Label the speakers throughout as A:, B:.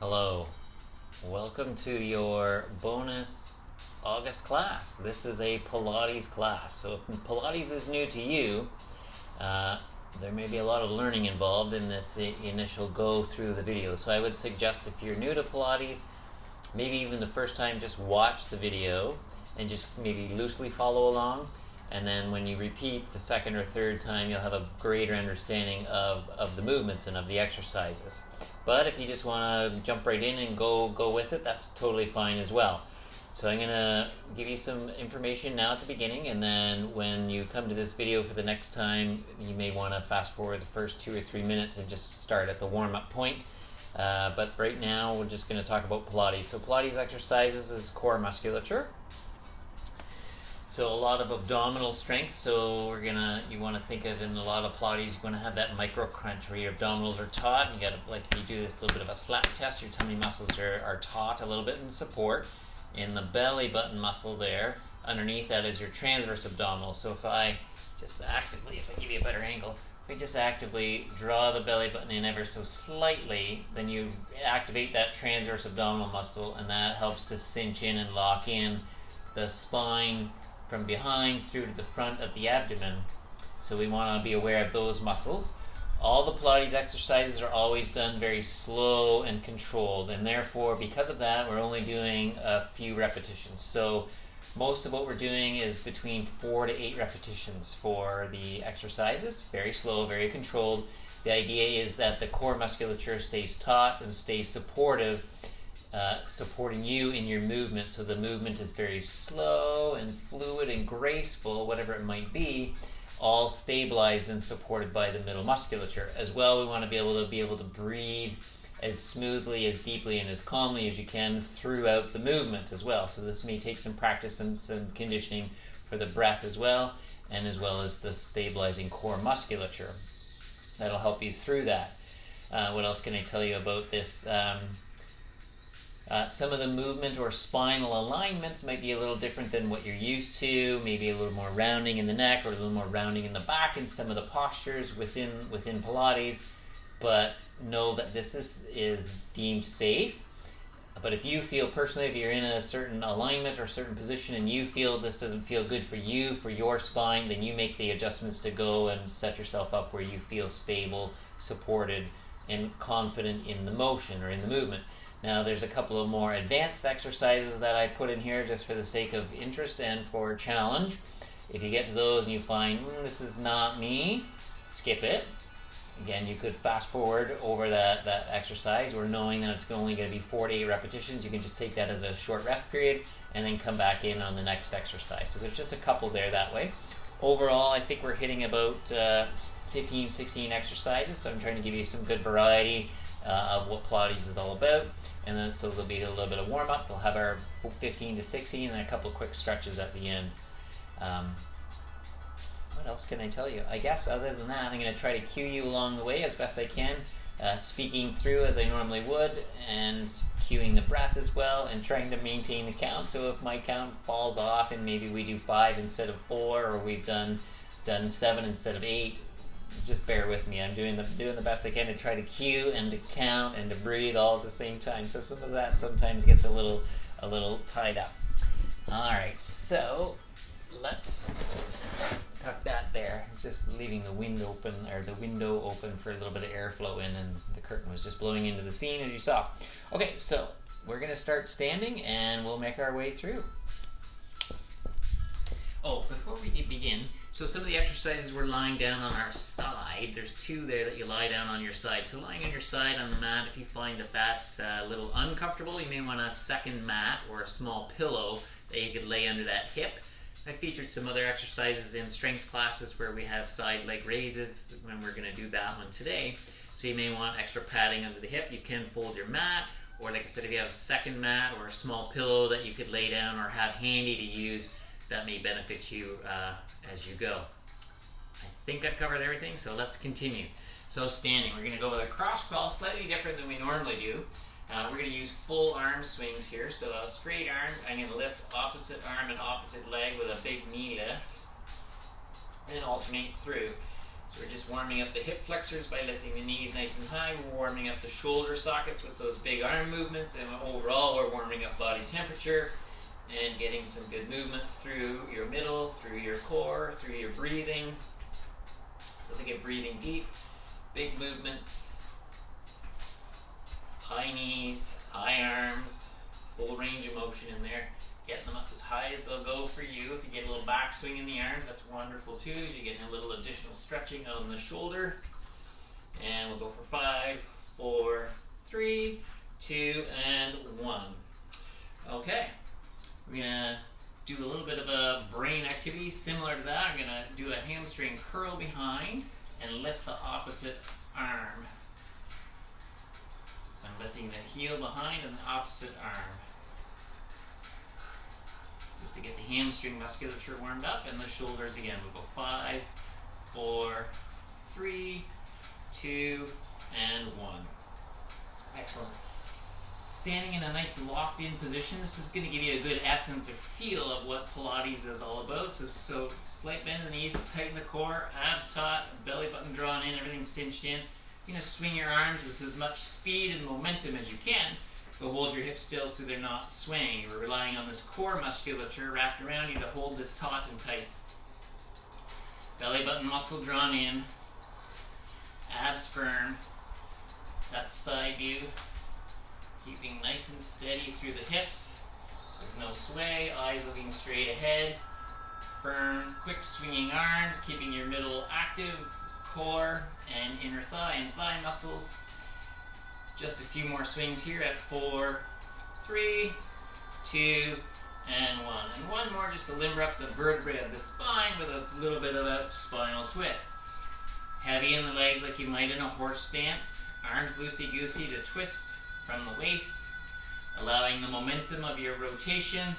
A: Hello, welcome to your bonus August class. This is a Pilates class, so if Pilates is new to you, there may be a lot of learning involved in this initial go through the video. So I would suggest if you're new to Pilates, maybe even the first time, just watch the video and just maybe loosely follow along. And then when you repeat the second or third time, you'll have a greater understanding of the movements and of the exercises. But if you just want to jump right in and go with it, that's totally fine as well. So I'm going to give you some information now at the beginning, and then when you come to this video for the next time, you may want to fast forward the first 2 or 3 minutes and just start at the warm-up point. But right now, we're just going to talk about Pilates. So Pilates exercises is core musculature. So a lot of abdominal strength. So you want to think of, in a lot of Pilates, you're going to have that micro crunch where your abdominals are taut. And you got to, like, if you do this little bit of a slap test, your tummy muscles are taut a little bit in support. In the belly button muscle there, underneath that is your transverse abdominal. So if I give you a better angle, if I just actively draw the belly button in ever so slightly, then you activate that transverse abdominal muscle, and that helps to cinch in and lock in the spine from behind through to the front of the abdomen. So we want to be aware of those muscles. All the Pilates exercises are always done very slow and controlled, and therefore, because of that, we're only doing a few repetitions. So most of what we're doing is between 4 to 8 repetitions for the exercises. Very slow, very controlled. The idea is that the core musculature stays taut and stays supportive, supporting you in your movement. So the movement is very slow and fluid and graceful, whatever it might be, all stabilized and supported by the middle musculature. As well, we want to be able to breathe as smoothly, as deeply, and as calmly as you can throughout the movement as well. So this may take some practice and some conditioning for the breath as well as the stabilizing core musculature. That'll help you through that. What else can I tell you about this? Some of the movement or spinal alignments might be a little different than what you're used to. Maybe a little more rounding in the neck or a little more rounding in the back in some of the postures within Pilates. But know that this is deemed safe. But if you feel personally, if you're in a certain alignment or certain position and you feel this doesn't feel good for you, for your spine, then you make the adjustments to go and set yourself up where you feel stable, supported, and confident in the motion or in the movement. Now, there's a couple of more advanced exercises that I put in here just for the sake of interest and for challenge. If you get to those and you find, this is not me, skip it. Again, you could fast forward over that exercise, or knowing that it's only going to be 4 to 8 repetitions, you can just take that as a short rest period and then come back in on the next exercise. So there's just a couple there that way. Overall, I think we're hitting about 15, 16 exercises, so I'm trying to give you some good variety of what Pilates is all about. And then so there'll be a little bit of warm-up. We'll have our 15 to 16 and a couple of quick stretches at the end. What else can I tell you? I guess other than that, I'm going to try to cue you along the way as best I can, speaking through as I normally would, and cueing the breath as well, and trying to maintain the count. So if my count falls off and maybe we do 5 instead of 4, or we've done 7 instead of 8, just bear with me. I'm doing the best I can to try to cue and to count and to breathe all at the same time. So some of that sometimes gets a little tied up. All right, so let's tuck that there. Just leaving the window open for a little bit of airflow in, and the curtain was just blowing into the scene as you saw. Okay, so we're gonna start standing and we'll make our way through. Oh, before we begin, so some of the exercises we're lying down on our side. There's 2 there that you lie down on your side. So lying on your side on the mat, if you find that that's a little uncomfortable, you may want a second mat or a small pillow that you could lay under that hip. I featured some other exercises in strength classes where we have side leg raises, and we're going to do that one today. So you may want extra padding under the hip. You can fold your mat, or like I said, if you have a second mat or a small pillow that you could lay down or have handy to use, that may benefit you as you go. I think I've covered everything, so let's continue. So standing, we're going to go with a cross crawl, slightly different than we normally do. We're going to use full arm swings here. So a straight arm, I'm going to lift opposite arm and opposite leg with a big knee lift, and alternate through. So we're just warming up the hip flexors by lifting the knees nice and high. We're warming up the shoulder sockets with those big arm movements, and overall we're warming up body temperature and getting some good movement through your middle, through your core, through your breathing. So think of breathing deep, big movements, high knees, high arms, full range of motion in there. Getting them up as high as they'll go for you. If you get a little back swing in the arms, that's wonderful too. You're getting a little additional stretching on the shoulder. And we'll go for 5, 4, 3, 2, and 1. Okay, we're gonna do a little bit of a brain activity similar to that. I'm gonna do a hamstring curl behind and lift the opposite arm. So I'm lifting the heel behind and the opposite arm, just to get the hamstring musculature warmed up, and the shoulders again. We'll go 5, 4, 3, 2, and 1. Excellent. Standing in a nice locked in position, this is going to give you a good essence or feel of what Pilates is all about. So slight bend in the knees, tighten the core, abs taut, belly button drawn in, everything cinched in. You're going to swing your arms with as much speed and momentum as you can, but hold your hips still so they're not swaying. You're relying on this core musculature wrapped around you to hold this taut and tight. Belly button muscle drawn in, abs firm. That side view, keeping nice and steady through the hips. There's no sway, eyes looking straight ahead. Firm, quick swinging arms, keeping your middle active, core and inner thigh and thigh muscles. Just a few more swings here at 4, 3, 2, and 1. And one more just to limber up the vertebrae of the spine with a little bit of a spinal twist. Heavy in the legs like you might in a horse stance. Arms loosey-goosey to twist from the waist, allowing the momentum of your rotation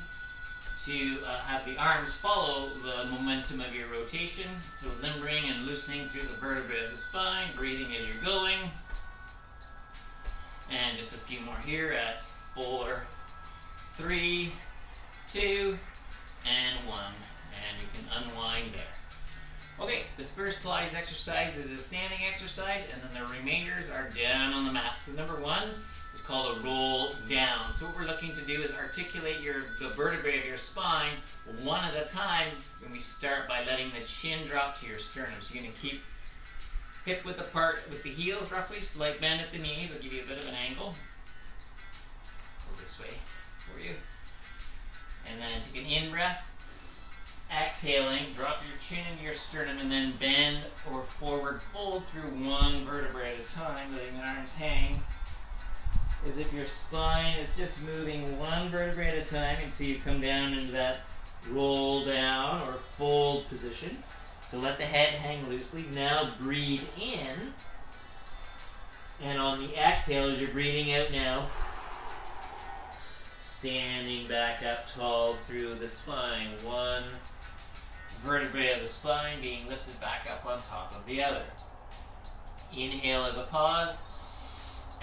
A: to have the arms follow the momentum of your rotation. So limbering and loosening through the vertebrae of the spine, breathing as you're going. And just a few more here at 4, 3, 2, and 1. And you can unwind there. Okay, the first Pilates exercise is a standing exercise, and then the remainders are down on the mat. So number 1 is called a roll down. So what we're looking to do is articulate the vertebrae of your spine one at a time, and we start by letting the chin drop to your sternum. So you're going to keep hip width apart with the heels roughly, slight bend at the knees. I'll give you a bit of an angle. Go this way for you. And then take an in-breath. Exhaling, drop your chin into your sternum and then bend or forward fold through one vertebrae at a time, letting the arms hang as if your spine is just moving one vertebrae at a time until you come down into that roll down or fold position. So let the head hang loosely. Now breathe in, and on the exhale as you're breathing out now, standing back up tall through the spine. One vertebrae of the spine being lifted back up on top of the other. Inhale as a pause.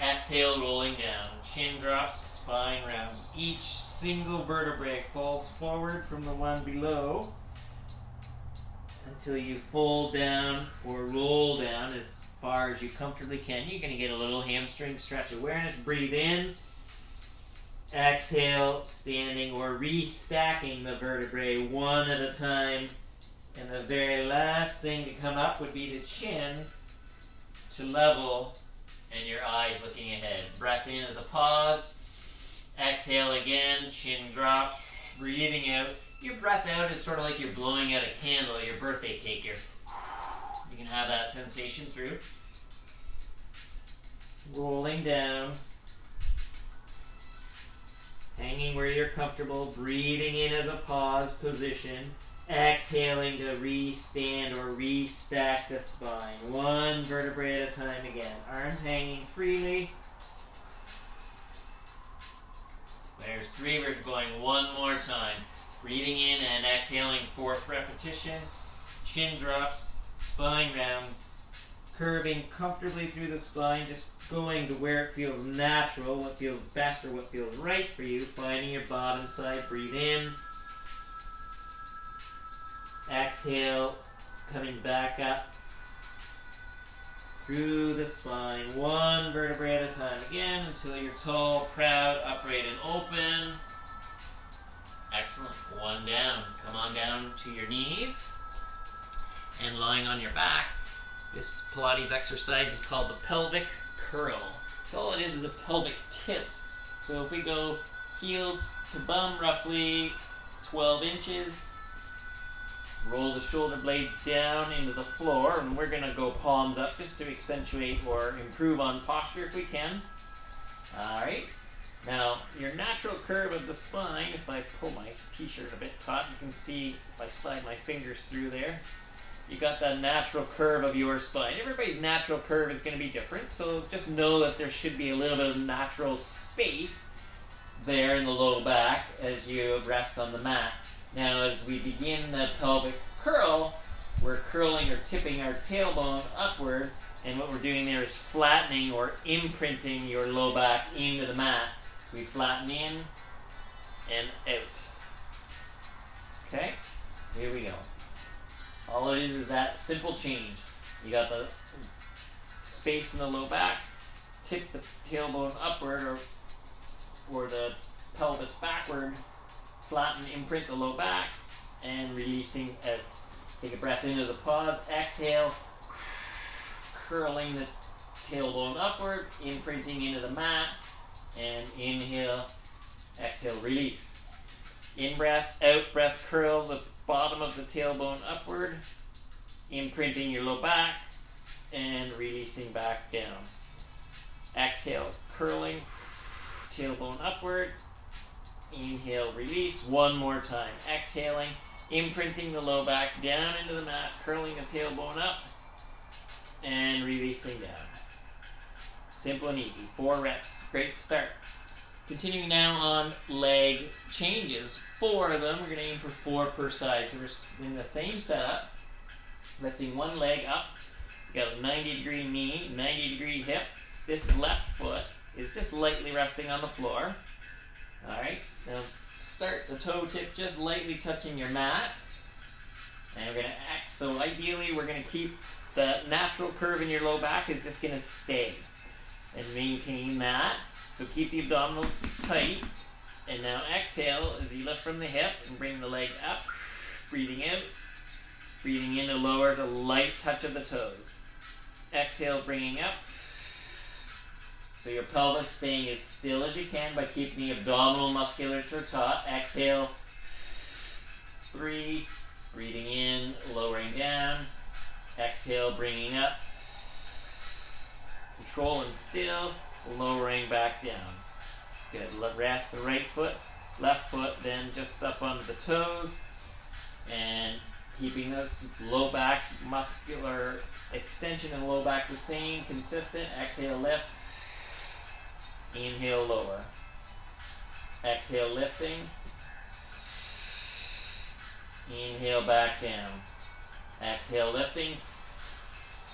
A: Exhale, rolling down. Chin drops, spine rounds. Each single vertebrae falls forward from the one below until you fold down or roll down as far as you comfortably can. You're going to get a little hamstring stretch awareness. Breathe in. Exhale, standing or restacking the vertebrae one at a time. And the very last thing to come up would be the chin to level and your eyes looking ahead. Breath in as a pause. Exhale again, chin drops, breathing out. Your breath out is sort of like you're blowing out a candle, your birthday cake. You can have that sensation through. Rolling down. Hanging where you're comfortable, breathing in as a pause position. Exhaling to restand or restack the spine. One vertebrae at a time again. Arms hanging freely. There's 3. We're going one more time. Breathing in and exhaling, 4th repetition. Chin drops, spine rounds. Curving comfortably through the spine, just going to where it feels natural, what feels best or what feels right for you. Finding your bottom side, breathe in. Exhale, coming back up through the spine, one vertebrae at a time again, until you're tall, proud, upright, and open. Excellent. One down. Come on down to your knees and lying on your back. This Pilates exercise is called the pelvic curl. So all it is a pelvic tilt. So if we go heel to bum, roughly 12 inches, roll the shoulder blades down into the floor, and we're going to go palms up just to accentuate or improve on posture if we can. Alright, now your natural curve of the spine, if I pull my t-shirt a bit taut, you can see if I slide my fingers through there, you got that natural curve of your spine. Everybody's natural curve is going to be different, so just know that there should be a little bit of natural space there in the low back as you rest on the mat. Now as we begin the pelvic curl, we're curling or tipping our tailbone upward, and what we're doing there is flattening or imprinting your low back into the mat. So we flatten in and out. Okay, here we go. All it is that simple change. You got the space in the low back, tip the tailbone upward or the pelvis backward, flatten, imprint the low back, and releasing out. Take a breath in as a pause, exhale, curling the tailbone upward, imprinting into the mat, and inhale, exhale, release. In breath, out breath, curl the bottom of the tailbone upward, imprinting your low back, and releasing back down. Exhale, curling, tailbone upward, inhale, release. One more time. Exhaling, imprinting the low back down into the mat, curling the tailbone up, and releasing down. Simple and easy. 4 reps. Great start. Continuing now on leg changes. 4 of them. We're going to aim for 4 per side. So we're in the same setup, lifting one leg up. You got a 90-degree knee, 90-degree hip. This left foot is just lightly resting on the floor. Alright, now start the toe tip just lightly touching your mat. And we're going to act, so ideally we're going to keep the natural curve in your low back is just going to stay. And maintain that. So keep the abdominals tight. And now exhale as you lift from the hip and bring the leg up. Breathing out. Breathing in to lower the light touch of the toes. Exhale, bringing up. So your pelvis staying as still as you can by keeping the abdominal musculature taut. Exhale. 3. Breathing in, lowering down. Exhale, bringing up. Control and still, lowering back down. Good. Rest the right foot, left foot, then just up onto the toes. And keeping this low back muscular extension and low back the same, consistent. Exhale, lift. Inhale, lower. Exhale, lifting. Inhale, back down. Exhale, lifting.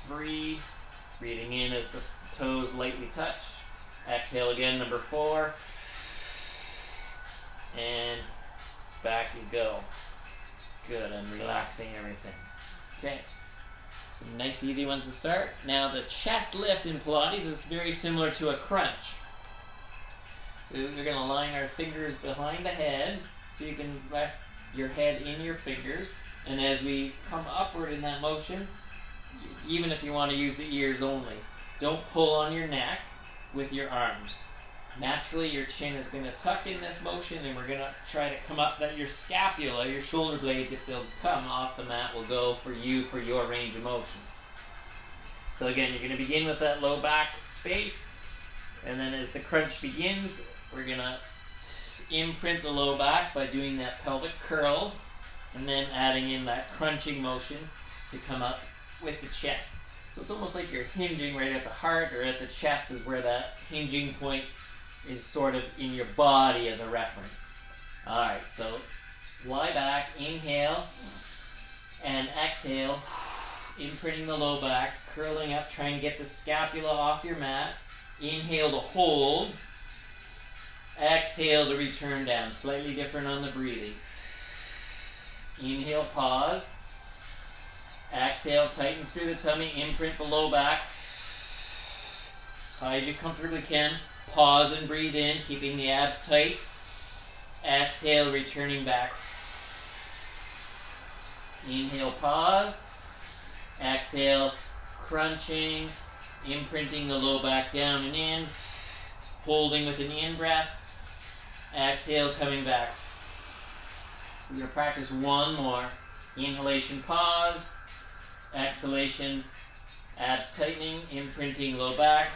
A: 3. Breathing in as the toes lightly touch. Exhale again, number 4. And back you go. Good, and relaxing everything. Okay. Some nice easy ones to start. Now the chest lift in Pilates is very similar to a crunch. So we're going to line our fingers behind the head so you can rest your head in your fingers. And as we come upward in that motion, even if you want to use the ears only, don't pull on your neck with your arms. Naturally, your chin is going to tuck in this motion, and we're going to try to come up that your scapula, your shoulder blades, if they'll come off the mat, will go for you for your range of motion. So again, you're going to begin with that low back space, and then as the crunch begins, we're going to imprint the low back by doing that pelvic curl, and then adding in that crunching motion to come up with the chest. So it's almost like you're hinging right at the heart, or at the chest is where that hinging point is sort of in your body as a reference. Alright, so lie back, inhale, and exhale, imprinting the low back, curling up, trying to get the scapula off your mat. Inhale to hold. Exhale to return down. Slightly different on the breathing. Inhale, pause. Exhale, tighten through the tummy, imprint the low back. high as you comfortably can. Pause and breathe in, keeping the abs tight. Exhale, returning back. Inhale, pause. Exhale, crunching, imprinting the low back down and in. Holding with an in-breath. Exhale, coming back. We're going to practice one more. Inhalation, pause. Exhalation, abs tightening, imprinting low back.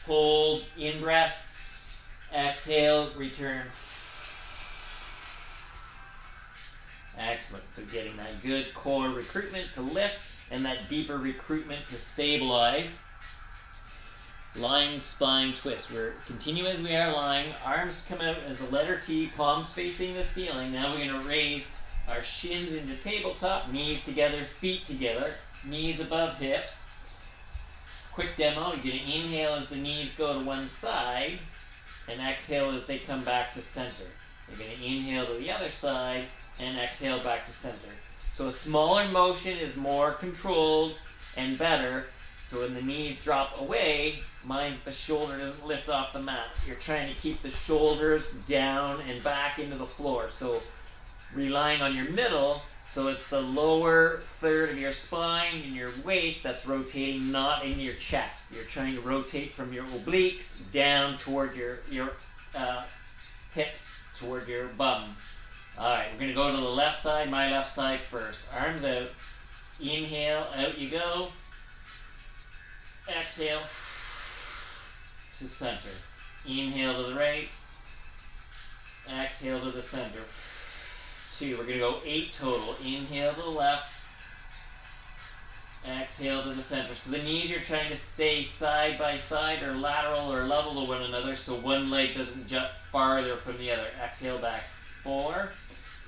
A: Hold, in-breath. Exhale, return. Excellent. So getting that good core recruitment to lift and that deeper recruitment to stabilize. Lying spine twist. We're continue as we are lying. Arms come out as the letter T, palms facing the ceiling. Now we're going to raise our shins into tabletop, knees together, feet together, knees above hips. Quick demo. You're going to inhale as the knees go to one side and exhale as they come back to center. You're going to inhale to the other side and exhale back to center. So a smaller motion is more controlled and better. So when the knees drop away, mind that the shoulder doesn't lift off the mat. You're trying to keep the shoulders down and back into the floor. So relying on your middle, so it's the lower third of your spine and your waist that's rotating, not in your chest. You're trying to rotate from your obliques down toward your hips, toward your bum. Alright, we're going to go to the left side, my left side first. Arms out. Inhale, out you go. Exhale to center. Inhale to the right. Exhale to the center. 2. We're going to go 8 total. Inhale to the left. Exhale to the center. So the knees you're trying to stay side by side or lateral or level to one another so one leg doesn't jut farther from the other. Exhale back. 4.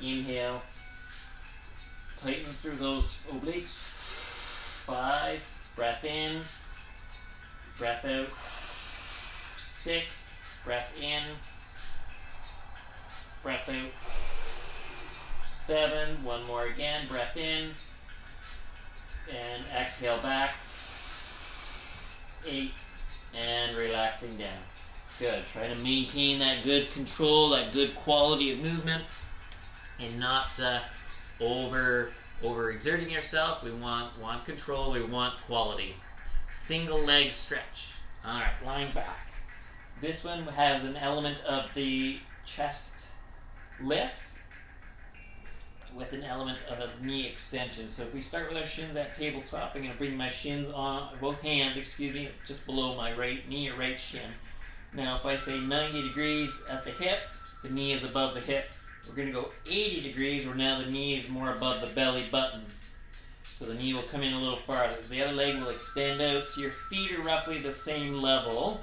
A: Inhale. Tighten through those obliques. 5. Breath in. Breath out. 6. Breath in. Breath out. 7. One more again. Breath in. And exhale back. 8. And relaxing down. Good. Try to maintain that good control, that good quality of movement, and not over exerting yourself. We want control. We want quality. Single leg stretch. All right, lying back. This one has an element of the chest lift with an element of a knee extension. So if we start with our shins at tabletop, I'm going to bring my shins on, both hands, just below my right knee or right shin. Now if I say 90 degrees at the hip, the knee is above the hip. We're going to go 80 degrees where now the knee is more above the belly button. So the knee will come in a little farther. The other leg will extend out so your feet are roughly the same level.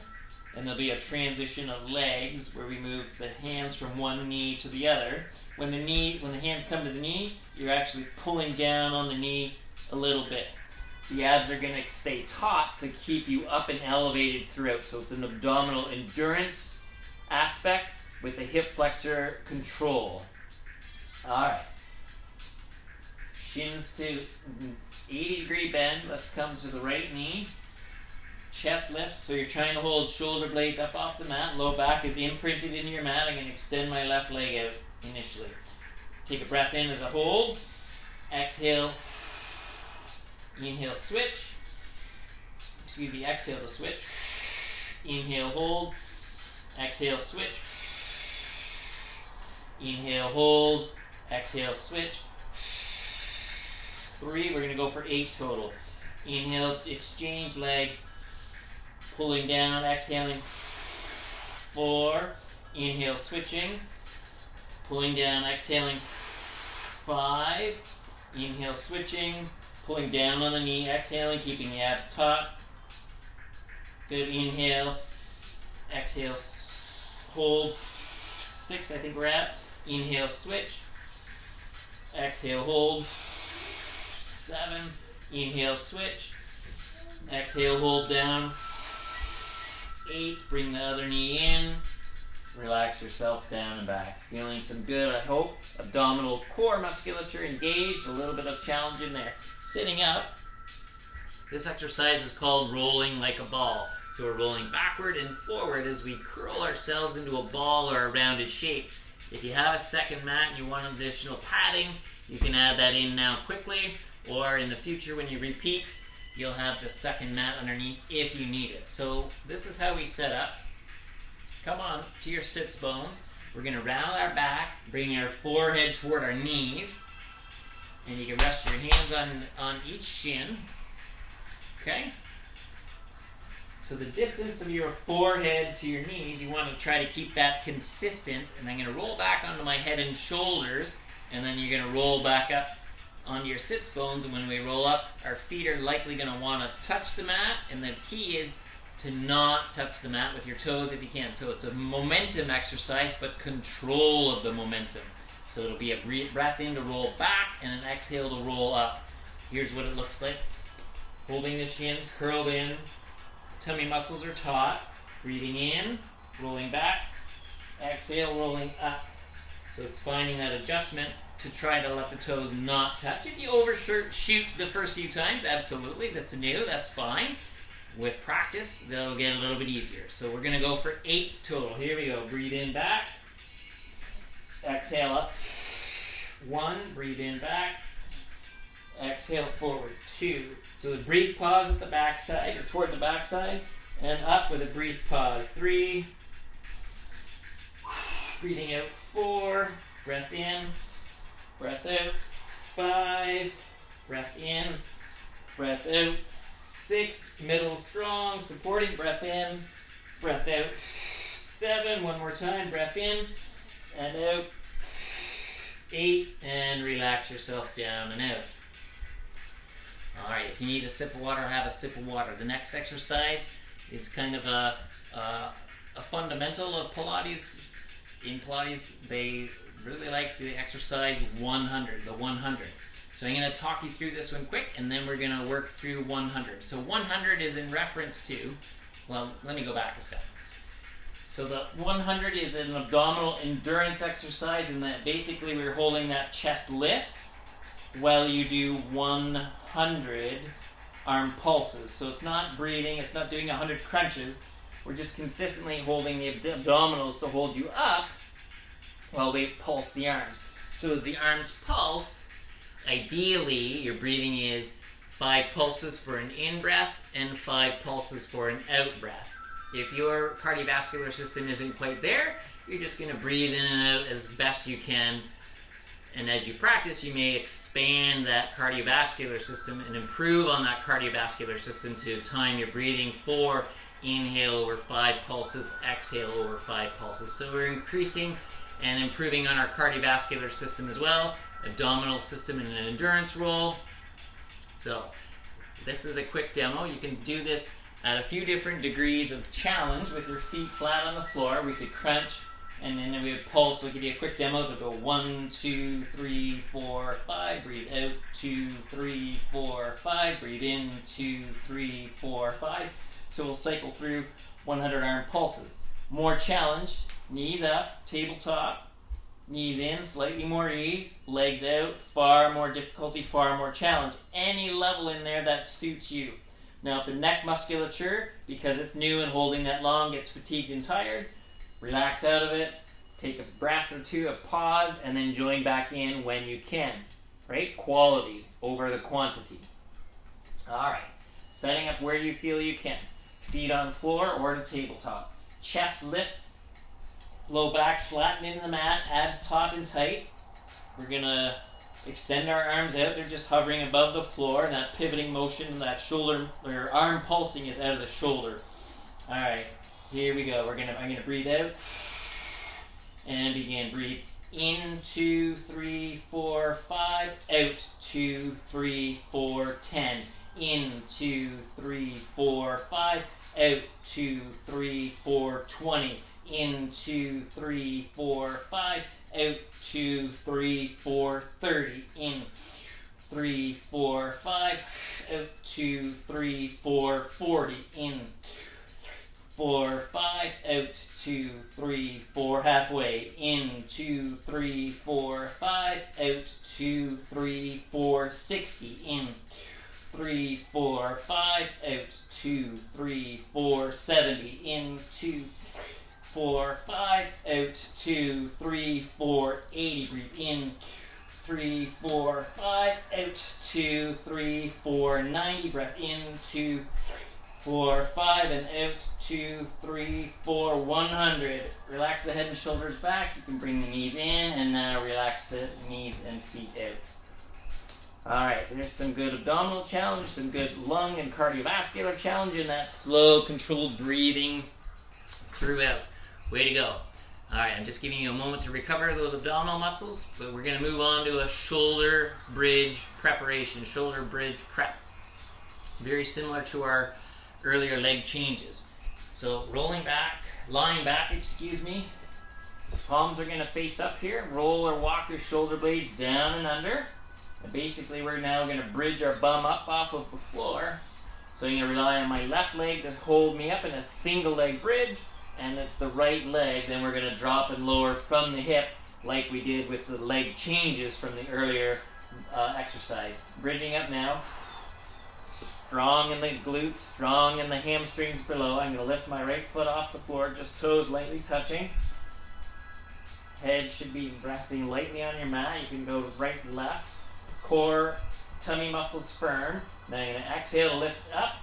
A: And there'll be a transition of legs where we move the hands from one knee to the other. When the hands come to the knee, you're actually pulling down on the knee a little bit. The abs are going to stay taut to keep you up and elevated throughout. So it's an abdominal endurance aspect with a hip flexor control. Alright. Shins to 80-degree bend. Let's come to the right knee. Chest lift. So you're trying to hold shoulder blades up off the mat. Low back is imprinted into your mat. I'm going to extend my left leg out initially. Take a breath in as a hold. Exhale. Inhale, switch. Exhale to switch. Inhale, hold. Exhale, switch. Inhale, hold. Exhale, switch. 3. We're going to go for 8 total. Inhale, exchange legs. Pulling down, exhaling. 4. Inhale, switching. Pulling down, exhaling. 5. Inhale, switching. Pulling down on the knee, exhaling, keeping the abs taut. Good. Inhale. Exhale, hold. 6, I think we're at. Inhale, switch. Exhale, hold. 7. Inhale, switch. Exhale, hold down. 8. Bring the other knee in. Relax yourself down and back. Feeling some good, I hope, abdominal core musculature engaged. A little bit of challenge in there. Sitting up. This exercise is called rolling like a ball. So we're rolling backward and forward as we curl ourselves into a ball or a rounded shape. If you have a second mat and you want additional padding, you can add that in now quickly, or in the future when you repeat, you'll have the second mat underneath if you need it. So this is how we set up. Come on to your sits bones. We're going to round our back, bring our forehead toward our knees, and you can rest your hands on each shin. Okay? So the distance of your forehead to your knees, you want to try to keep that consistent. And I'm going to roll back onto my head and shoulders, and then you're going to roll back up onto your sits bones. And when we roll up, our feet are likely going to want to touch the mat, and the key is to not touch the mat with your toes if you can. So it's a momentum exercise, but control of the momentum. So it'll be a breath in to roll back and an exhale to roll up. Here's what it looks like. Holding the shins curled in, tummy muscles are taut. Breathing in, rolling back, exhale, rolling up. So it's finding that adjustment to try to let the toes not touch. If you overshoot the first few times, absolutely, that's new, that's fine. With practice, they'll get a little bit easier. So we're going to go for 8 total. Here we go. Breathe in, back. Exhale up. 1. Breathe in, back. Exhale forward. 2. So a brief pause at the back side, or toward the back side, and up with a brief pause. 3. Breathing out. 4. Breath in. Breath out. 5. Breath in. Breath out. 6, middle strong, supporting, breath in, breath out. 7, one more time, breath in and out. 8, and relax yourself down and out. Alright, if you need a sip of water, have a sip of water. The next exercise is kind of a fundamental of Pilates. In Pilates, they really like the exercise 100, the 100. So I'm going to talk you through this one quick, and then we're going to work through 100. So 100 is in reference to, well, let me go back a step. So the 100 is an abdominal endurance exercise, in that basically we're holding that chest lift while you do 100 arm pulses. So it's not breathing, it's not doing 100 crunches. We're just consistently holding the abdominals to hold you up while we pulse the arms. So as the arms pulse, ideally, your breathing is 5 pulses for an in-breath and 5 pulses for an out-breath. If your cardiovascular system isn't quite there, you're just going to breathe in and out as best you can. And as you practice, you may expand that cardiovascular system and improve on that cardiovascular system to time your breathing for inhale over 5 pulses, exhale over 5 pulses. So we're increasing and improving on our cardiovascular system as well. Abdominal system in an endurance roll. So this is a quick demo. You can do this at a few different degrees of challenge with your feet flat on the floor. We could crunch, and then we would pulse. We'll give you a quick demo. We'll go 1, 2, 3, 4, 5. Breathe out. 2, 3, 4, 5. Breathe in. 2, 3, 4, 5. So we'll cycle through 100 arm pulses. More challenged. Knees up. Tabletop. Knees in, slightly more ease, legs out, far more difficulty, far more challenge. Any level in there that suits you. Now if the neck musculature, because it's new and holding that long, gets fatigued and tired, relax out of it, take a breath or two, a pause, and then join back in when you can. Right? Quality over the quantity. Alright, setting up where you feel you can. Feet on the floor or the tabletop. Chest lift. Low back, flatten into the mat, abs taut and tight. We're going to extend our arms out. They're just hovering above the floor. And that pivoting motion, that shoulder, or arm pulsing is out of the shoulder. All right, here we go. I'm going to breathe out and begin. Breathe in, 2, 3, 4, 5. Out, 2, 3, 4, 10. In, 2, 3, 4, 5. Out, 2, 3, 4, 20. In, 2, 3, 4, 5. Out, 2, 3, 4, 30. In, 3, 4, 5. Out, 2, 3, 4, 40. In, 4, 5. Out, 2, 3, 4, halfway. In, 2, 3, 4, 5. Out, 2, 3, 4, 60. In, 3, 4, 5, out, 2, 3, 4, 70, in, 2, 4, 5, out, 2, 3, 4, 80, breathe in, 3, 4, 5, out, 2, 3, 4, 90, breath in, 2, 4, 5, and out, 2, 3, 4, 100. Relax the head and shoulders back. You can bring the knees in, and now relax the knees and feet out. Alright, there's some good abdominal challenge, some good lung and cardiovascular challenge, and that slow, controlled breathing throughout. Way to go. Alright, I'm just giving you a moment to recover those abdominal muscles, but we're going to move on to a shoulder bridge preparation, shoulder bridge prep. Very similar to our earlier leg changes. So lying back, palms are going to face up here, roll or walk your shoulder blades down and under. And basically we're now going to bridge our bum up off of the floor. So I'm going to rely on my left leg to hold me up in a single leg bridge, and it's the right leg, then we're going to drop and lower from the hip like we did with the leg changes from the earlier exercise. Bridging up now. Strong in the glutes, strong in the hamstrings below. I'm going to lift my right foot off the floor, just toes lightly touching. Head should be resting lightly on your mat. You can go right and left. Core, tummy muscles firm. Now I'm going to exhale, lift up.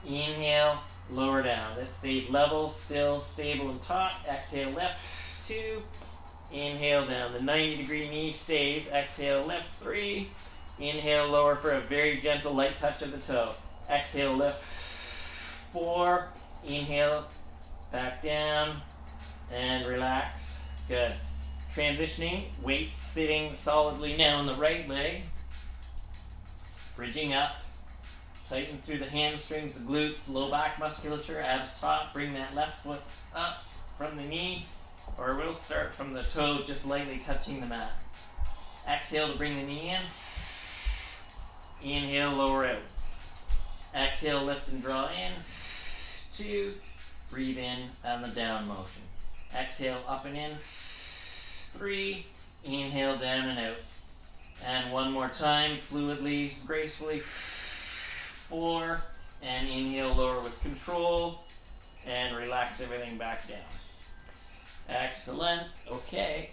A: Inhale, lower down. This stays level, still, stable, and taut. Exhale, lift. 2. Inhale down. The 90-degree knee stays. Exhale, lift. 3. Inhale, lower for a very gentle, light touch of the toe. Exhale, lift. 4. Inhale, back down, and relax. Good. Transitioning, weight sitting solidly now on the right leg. Bridging up. Tighten through the hamstrings, the glutes, low back musculature, abs taut. Bring that left foot up from the knee, or we'll start from the toe, just lightly touching the mat. Exhale to bring the knee in. Inhale, lower out. Exhale, lift and draw in. 2. Breathe in on the down motion. Exhale, up and in. 3. Inhale, down and out. And one more time, fluidly, gracefully. 4. And inhale, lower with control. And relax everything back down. Excellent. Okay.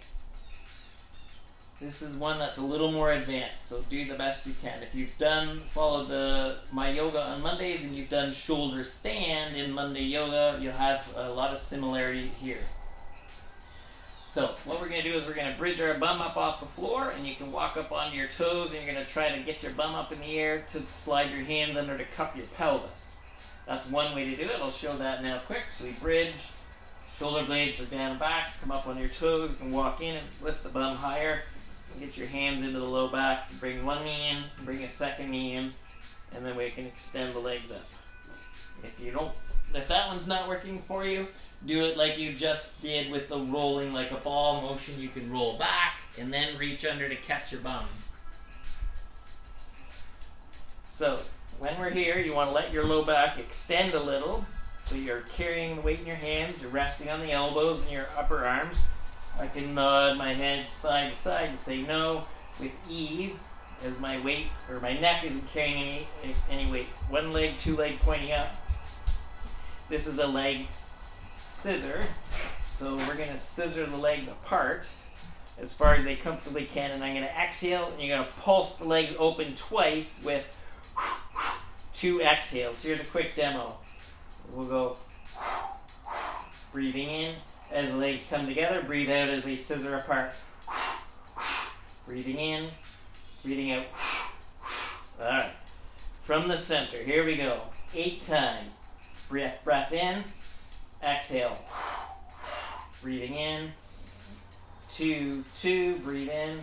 A: This is one that's a little more advanced, so do the best you can. If you've followed my yoga on Mondays and you've done shoulder stand in Monday yoga, you'll have a lot of similarity here. So what we're going to do is we're going to bridge our bum up off the floor, and you can walk up onto your toes, and you're going to try to get your bum up in the air to slide your hands under to cup your pelvis. That's one way to do it. I'll show that now quick. So we bridge, shoulder blades are down and back, come up on your toes, you can walk in and lift the bum higher. Get your hands into the low back, bring one knee in, bring a second knee in, and then we can extend the legs up. If that one's not working for you, do it like you just did with the rolling like a ball motion. You can roll back and then reach under to catch your bum. So when we're here, you want to let your low back extend a little, so you're carrying the weight in your hands, you're resting on the elbows and your upper arms. I can nod my head side to side and say no with ease, as my weight or my neck isn't carrying any weight. One leg, two leg pointing up. This is a leg scissor, so we're going to scissor the legs apart as far as they comfortably can, and I'm going to exhale, and you're going to pulse the legs open twice with 2 exhales. Here's a quick demo. We'll go breathing in as the legs come together, breathe out as they scissor apart. Breathing in, breathing out. Alright, from the center, here we go. 8 times. Breath in, exhale. Breathing in. 2, 2, breathe in.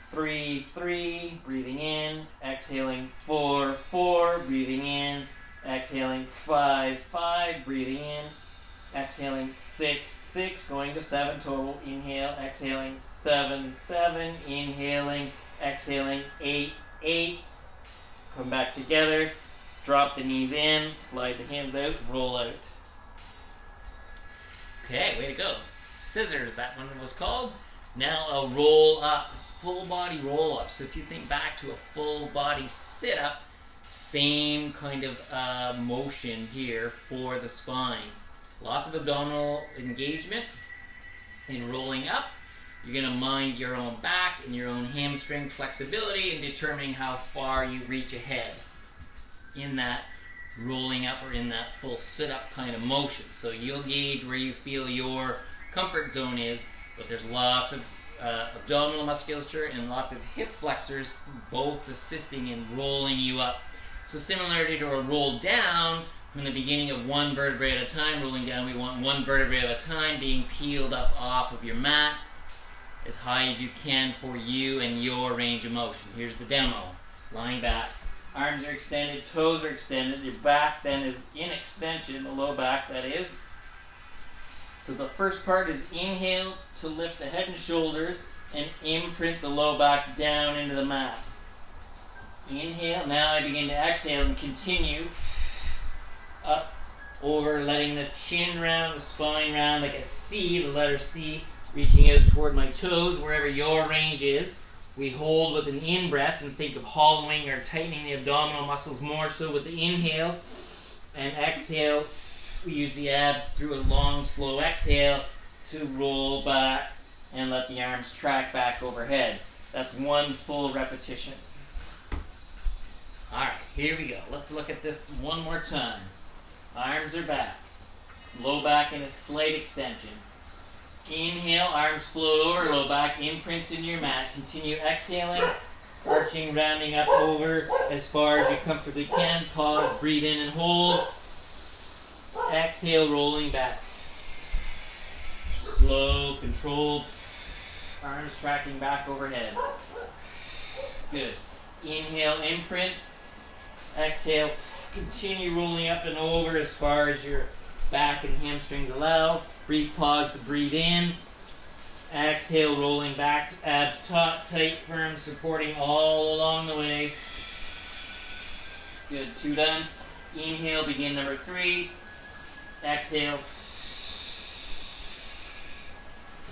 A: 3, 3, breathing in. Exhaling. 4, 4, breathing in. Exhaling. 5, 5, breathing in. Exhaling. 6, 6, going to 7 total. Inhale, exhaling. 7, 7, inhaling, exhaling. 8, 8. Come back together. Drop the knees in, slide the hands out, roll out. Okay, way to go. Scissors, that one was called. Now a roll up full body roll up. So if you think back to a full body sit up, same kind of motion here for the spine. Lots of abdominal engagement in rolling up. You're going to mind your own back and your own hamstring flexibility and determining how far you reach ahead in that rolling up or in that full sit-up kind of motion. So you'll gauge where you feel your comfort zone is, but there's lots of abdominal musculature and lots of hip flexors, both assisting in rolling you up. So similarly to a roll down, from the beginning of one vertebrae at a time, rolling down, we want one vertebrae at a time being peeled up off of your mat as high as you can for you and your range of motion. Here's the demo. Lying back, arms are extended, toes are extended, your back then is in extension, the low back that is. So the first part is inhale to lift the head and shoulders and imprint the low back down into the mat. Inhale, now I begin to exhale and continue up over, letting the chin round, the spine round like a C, the letter C, reaching out toward my toes, wherever your range is. We hold with an in-breath and think of hollowing or tightening the abdominal muscles more so with the inhale. And exhale, we use the abs through a long, slow exhale to roll back and let the arms track back overhead. That's one full repetition. Alright, here we go. Let's look at this one more time. Arms are back. Low back in a slight extension. Inhale, arms float over, low back imprints in your mat. Continue exhaling, arching, rounding up over as far as you comfortably can. Pause, breathe in and hold. Exhale, rolling back. Slow, controlled. Arms tracking back overhead. Good. Inhale, imprint. Exhale, continue rolling up and over as far as your back and hamstrings allow. Breathe, pause to breathe in. Exhale, rolling back, abs taut, tight, firm, supporting all along the way. Good, 2 done. Inhale, begin number 3. Exhale.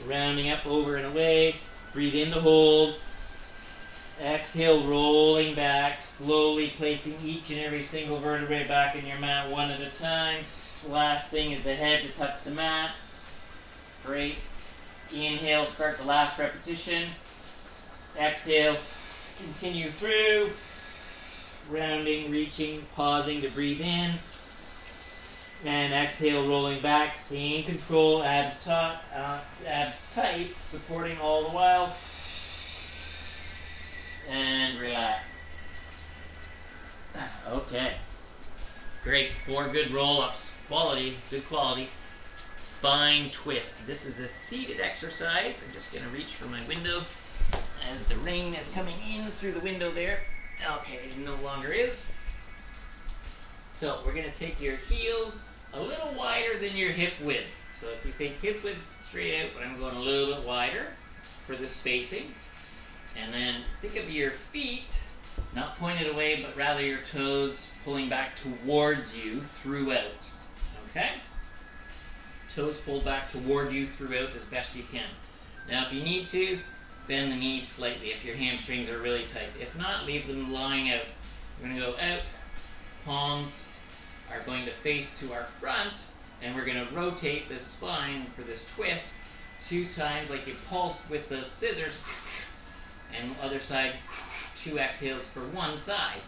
A: Rounding up, over and away. Breathe in to hold. Exhale, rolling back, slowly placing each and every single vertebrae back in your mat one at a time. Last thing is the head to touch the mat. Great. Inhale, start the last repetition. Exhale, continue through. Rounding, reaching, pausing to breathe in. And exhale, rolling back, same control, abs taut, abs tight, supporting all the while. And relax. Okay. Great. 4 good roll-ups. Quality, good quality. Spine twist. This is a seated exercise. I'm just going to reach for my window as the rain is coming in through the window there. Okay, it no longer is. So we're going to take your heels a little wider than your hip width. So if you think hip width straight out, but I'm going a little bit wider for the spacing. And then think of your feet not pointed away, but rather your toes pulling back towards you throughout. Okay? Toes pulled back toward you throughout as best you can. Now if you need to, bend the knees slightly if your hamstrings are really tight. If not, leave them lying out. We're going to go out. Palms are going to face to our front, and we're going to rotate the spine for this twist 2 times like you pulsed with the scissors. And other side, 2 exhales for one side.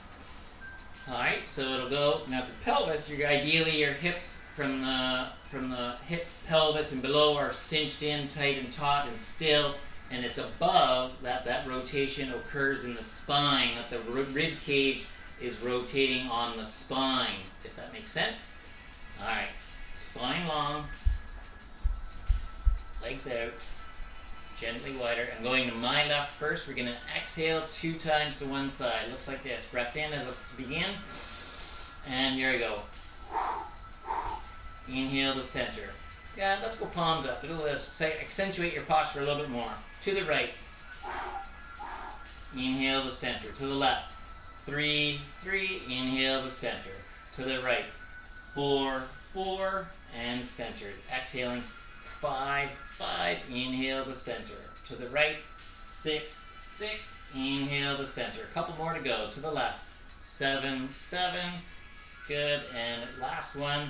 A: Alright, so it'll go, now the pelvis, ideally your hips from the hip, pelvis and below are cinched in, tight and taut and still, and it's above that rotation occurs in the spine, that the rib cage is rotating on the spine, if that makes sense. Alright, spine long, legs out. Gently wider. I'm going to my left first. We're going to exhale 2 times to one side. Looks like this. Breath in as to begin. And here we go. Inhale to center. Yeah, let's go palms up. It'll accentuate your posture a little bit more. To the right. Inhale to center. To the left. 3, 3. Inhale to center. To the right. 4, 4. And centered. Exhaling. 5, 5. Inhale to center. To the right. 6, 6. Inhale to center. A couple more to go. To the left. 7, 7. Good. And last one.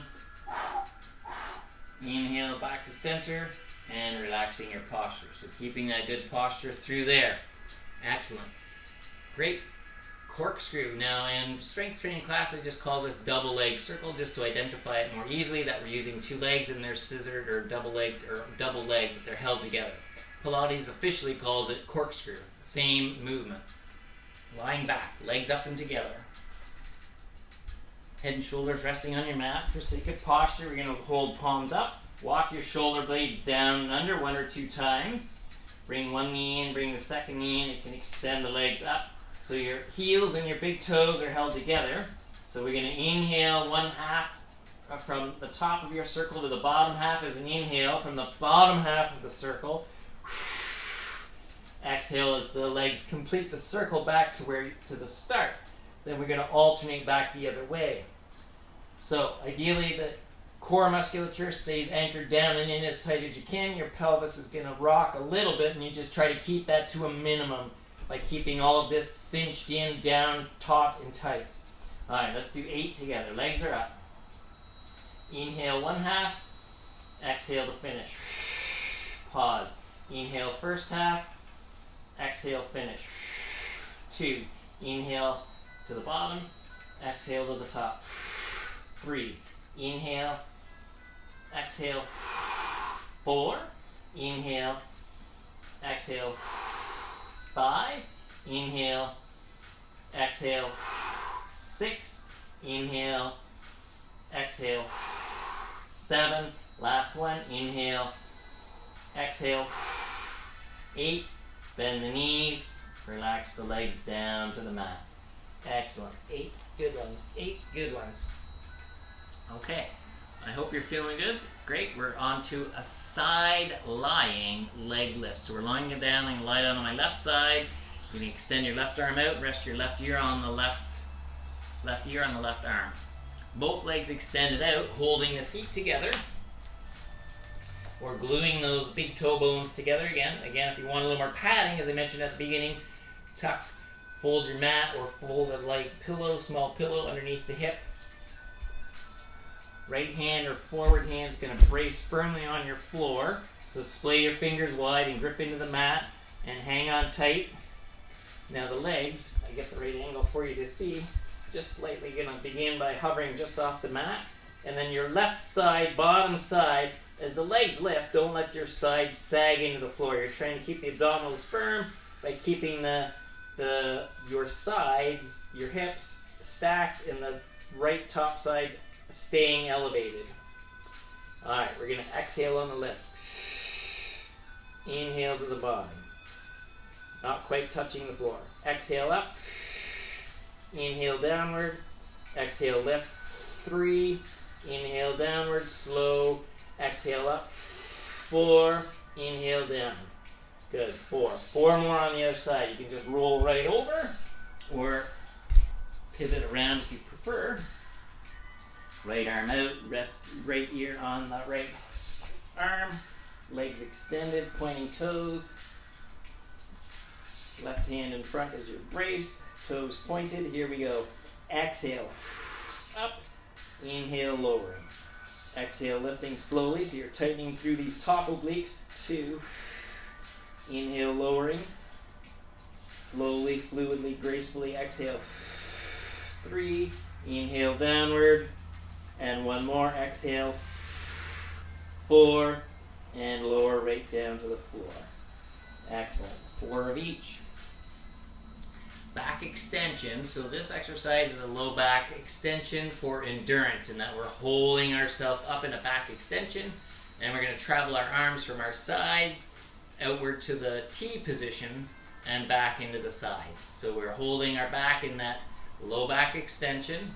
A: Inhale back to center and relaxing your posture. So keeping that good posture through there. Excellent. Great. Corkscrew. Now in strength training class, I just call this double leg circle just to identify it more easily, that we're using two legs and they're scissored or double leg, that they're held together. Pilates officially calls it corkscrew. Same movement. Lying back, legs up and together. Head and shoulders resting on your mat. For sake of posture, we're going to hold palms up. Walk your shoulder blades down and under 1 or 2 times. Bring one knee in, bring the second knee in. You can extend the legs up. So your heels and your big toes are held together. So we're going to inhale 1/2 from the top of your circle to the bottom half as an inhale. From the bottom half of the circle, exhale as the legs complete the circle back to the start. Then we're going to alternate back the other way. So ideally the core musculature stays anchored down and in as tight as you can. Your pelvis is going to rock a little bit and you just try to keep that to a minimum by keeping all of this cinched in, down, taut, and tight. Alright, let's do 8 together. Legs are up. Inhale 1/2. Exhale to finish. Pause. Inhale first half. Exhale finish. 2. Inhale to the bottom. Exhale to the top. 3. Inhale. Exhale. 4. Inhale. Exhale. 5. Inhale. Exhale. 6. Inhale. Exhale. 7. Last one. Inhale. Exhale. 8. Bend the knees. Relax the legs down to the mat. Excellent. 8 good ones. 8 good ones. Okay. I hope you're feeling good. Great. We're on to a side lying leg lift. So we're lying down and lie down on my left side. You can extend your left arm out, rest your left ear on the left ear on the left arm. Both legs extended out, holding the feet together. Or gluing those big toe bones together again. Again, if you want a little more padding, as I mentioned at the beginning, tuck, fold your mat or fold a light pillow, small pillow underneath the hip. Right hand or forward hand is going to brace firmly on your floor. So splay your fingers wide and grip into the mat and hang on tight. Now the legs, I get the right angle for you to see, just slightly going to begin by hovering just off the mat. And then your left side, bottom side, as the legs lift, don't let your sides sag into the floor. You're trying to keep the abdominals firm by keeping your sides, your hips stacked and the right top side staying elevated. Alright, we're going to exhale on the lift. Inhale to the bottom. Not quite touching the floor. Exhale up. Inhale downward. Exhale lift. 3. Inhale downward. Slow. Exhale up. 4. Inhale down. Good. 4. 4 more on the other side. You can just roll right over or pivot around if you prefer. Right arm out, rest right ear on the right arm, legs extended, pointing toes. Left hand in front as your brace, toes pointed. Here we go. Exhale, up, inhale, lowering. Exhale, lifting slowly, so you're tightening through these top obliques. 2, inhale, lowering. Slowly, fluidly, gracefully, exhale. 3, inhale, downward. And one more, exhale. 4, and lower right down to the floor. Excellent. 4 of each. Back extension. So this exercise is a low back extension for endurance, in that we're holding ourselves up in a back extension, and we're going to travel our arms from our sides outward to the T position and back into the sides. So we're holding our back in that low back extension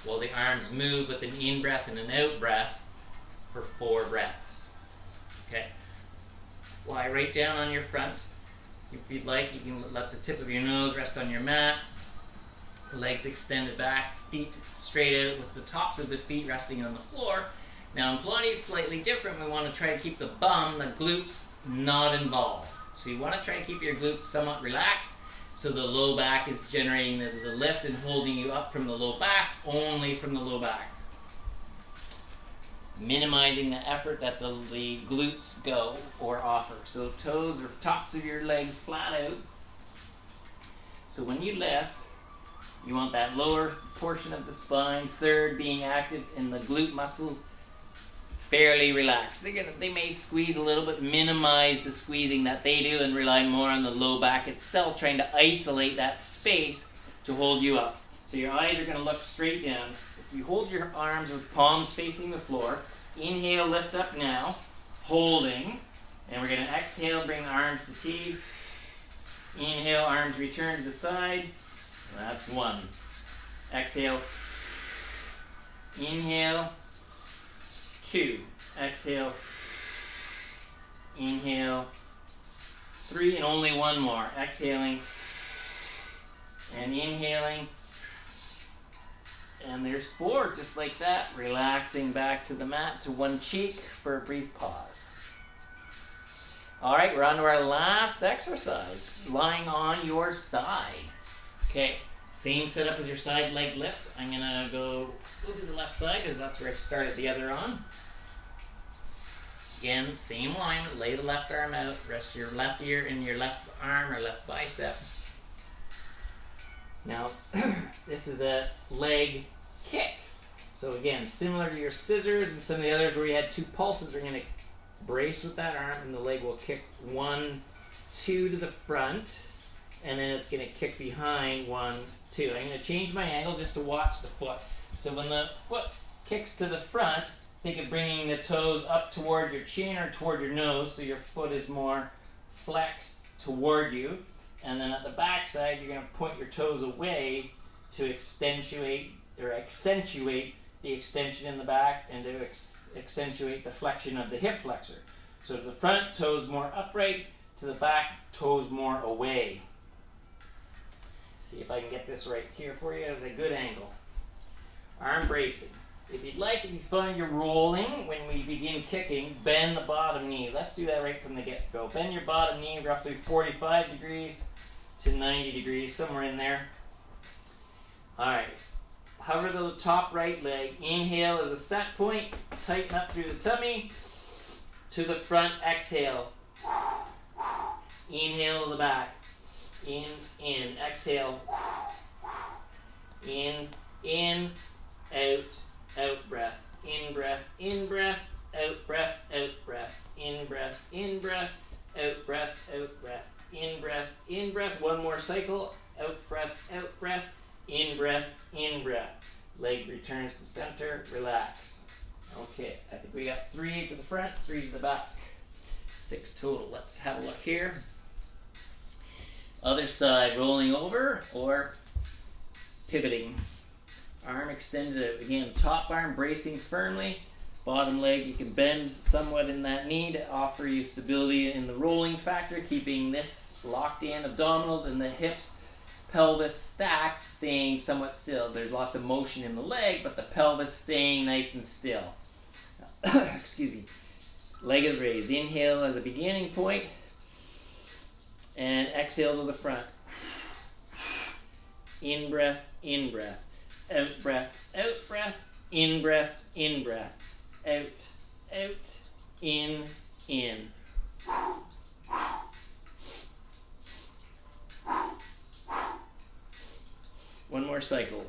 A: while the arms move with an in-breath and an out-breath for 4 breaths. Okay. Lie right down on your front. If you'd like, you can let the tip of your nose rest on your mat. Legs extended back, feet straight out with the tops of the feet resting on the floor. Now in Pilates, slightly different. We want to try to keep the bum, the glutes, not involved. So you want to try and keep your glutes somewhat relaxed, so the low back is generating the lift and holding you up from the low back, only from the low back. Minimizing the effort that the glutes go or offer. So toes or tops of your legs flat out. So when you lift, you want that lower portion of the spine, third, being active, and the glute muscles fairly relaxed. They may squeeze a little bit, minimize the squeezing that they do, and rely more on the low back itself, trying to isolate that space to hold you up. So your eyes are going to look straight down. If you hold your arms with palms facing the floor, inhale, lift up now, holding, and we're going to exhale, bring the arms to T. Inhale, arms return to the sides. That's one. Exhale. Inhale. Two. Exhale. Inhale. Three, and only one more. Exhaling and inhaling. And there's four, just like that. Relaxing back to the mat to one cheek for a brief pause. All right, we're on to our last exercise, lying on your side. Okay, same setup as your side leg lifts. I'm gonna go to the left side because that's where I started the other on. Again, same alignment, lay the left arm out, rest your left ear in your left arm or left bicep. Now, this is a leg kick. So again, similar to your scissors and some of the others where you had two pulses, we're going to brace with that arm and the leg will kick 1, 2 to the front, and then it's going to kick behind 1, 2. I'm going to change my angle just to watch the foot. So when the foot kicks to the front, think of bringing the toes up toward your chin or toward your nose so your foot is more flexed toward you. And then at the back side, you're going to point your toes away to accentuate the extension in the back and to accentuate the flexion of the hip flexor. So to the front, toes more upright. To the back, toes more away. See if I can get this right here for you at a good angle. Arm bracing. If you'd like, if you find you're rolling when we begin kicking, bend the bottom knee. Let's do that right from the get-go. Bend your bottom knee roughly 45 degrees to 90 degrees, somewhere in there. All right. Hover the top right leg. Inhale as a set point. Tighten up through the tummy. To the front, exhale. Inhale to the back. In. Exhale. In, out breath. In breath, out breath, out breath. In breath, out breath, out breath. In breath, one more cycle. Out breath, in breath. Leg returns to center, relax. Okay, I think we got 3 to the front, 3 to the back. 6 total. Let's have a look here. Other side, rolling over or pivoting. Arm extended out. Again, top arm bracing firmly. Bottom leg, you can bend somewhat in that knee to offer you stability in the rolling factor, keeping this locked in, abdominals and the hips, pelvis stacked, staying somewhat still. There's lots of motion in the leg, but the pelvis staying nice and still. Excuse me. Leg is raised. Inhale as a beginning point, and exhale to the front. In breath, out breath, in breath, out, in. One more cycle.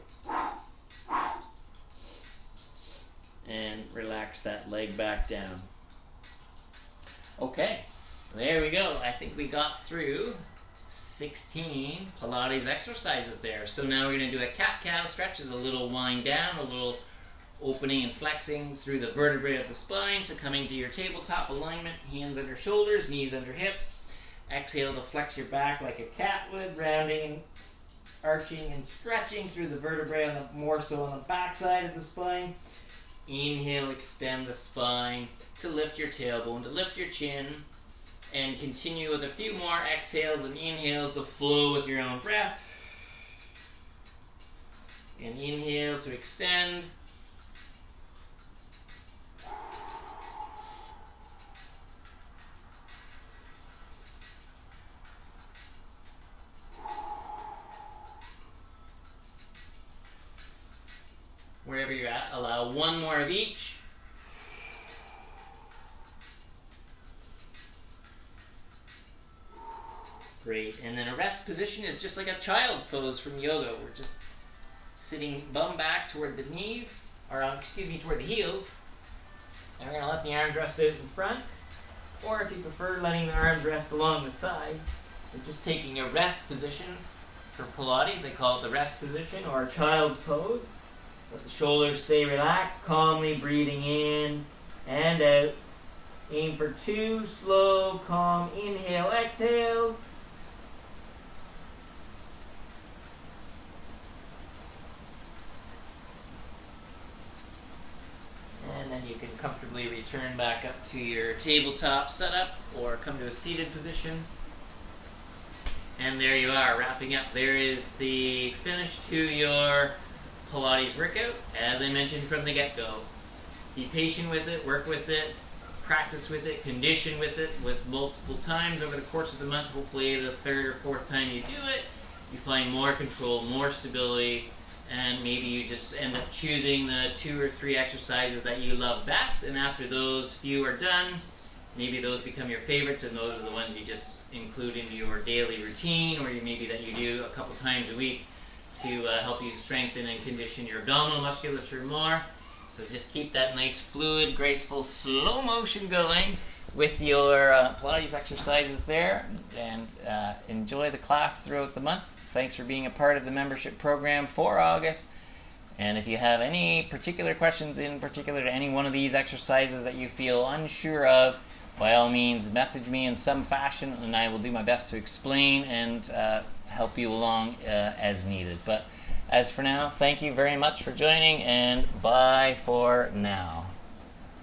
A: And relax that leg back down. Okay, there we go. I think we got through 16 Pilates exercises there. So now we're going to do a cat-cow stretch as a little wind down, a little opening and flexing through the vertebrae of the spine. So coming to your tabletop alignment, hands under shoulders, knees under hips. Exhale to flex your back like a cat would, rounding, arching and stretching through the vertebrae, more so on the back side of the spine. Inhale, extend the spine to lift your tailbone, to lift your chin. And continue with a few more exhales and inhales to flow with your own breath. And inhale to extend. wherever you're at. Allow one more of each. Great. And then a rest position is just like a child's pose from yoga. We're just sitting bum back toward the knees, or toward the heels. And we're going to let the arms rest out in front. Or if you prefer, letting the arms rest along the side. We're just taking a rest position. For Pilates, they call it the rest position or child's pose. Let the shoulders stay relaxed, calmly breathing in and out. Aim for 2 slow, calm inhale, exhales. And then you can comfortably return back up to your tabletop setup or come to a seated position. And there you are, wrapping up. There is the finish to your Pilates workout, as I mentioned from the get-go. Be patient with it, work with it, practice with it, condition with it, with multiple times over the course of the month. Hopefully the 3rd or 4th time you do it, you find more control, more stability, and maybe you just end up choosing the 2 or 3 exercises that you love best, and after those few are done, maybe those become your favorites, and those are the ones you just include in your daily routine, or maybe that you do a couple times a week to help you strengthen and condition your abdominal musculature more. So just keep that nice, fluid, graceful, slow motion going with your Pilates exercises there, and enjoy the class throughout the month. Thanks for being a part of the membership program for August. And if you have any particular questions in particular to any one of these exercises that you feel unsure of, by all means message me in some fashion and I will do my best to explain and help you along as needed. But as for now, thank you very much for joining, and bye for now.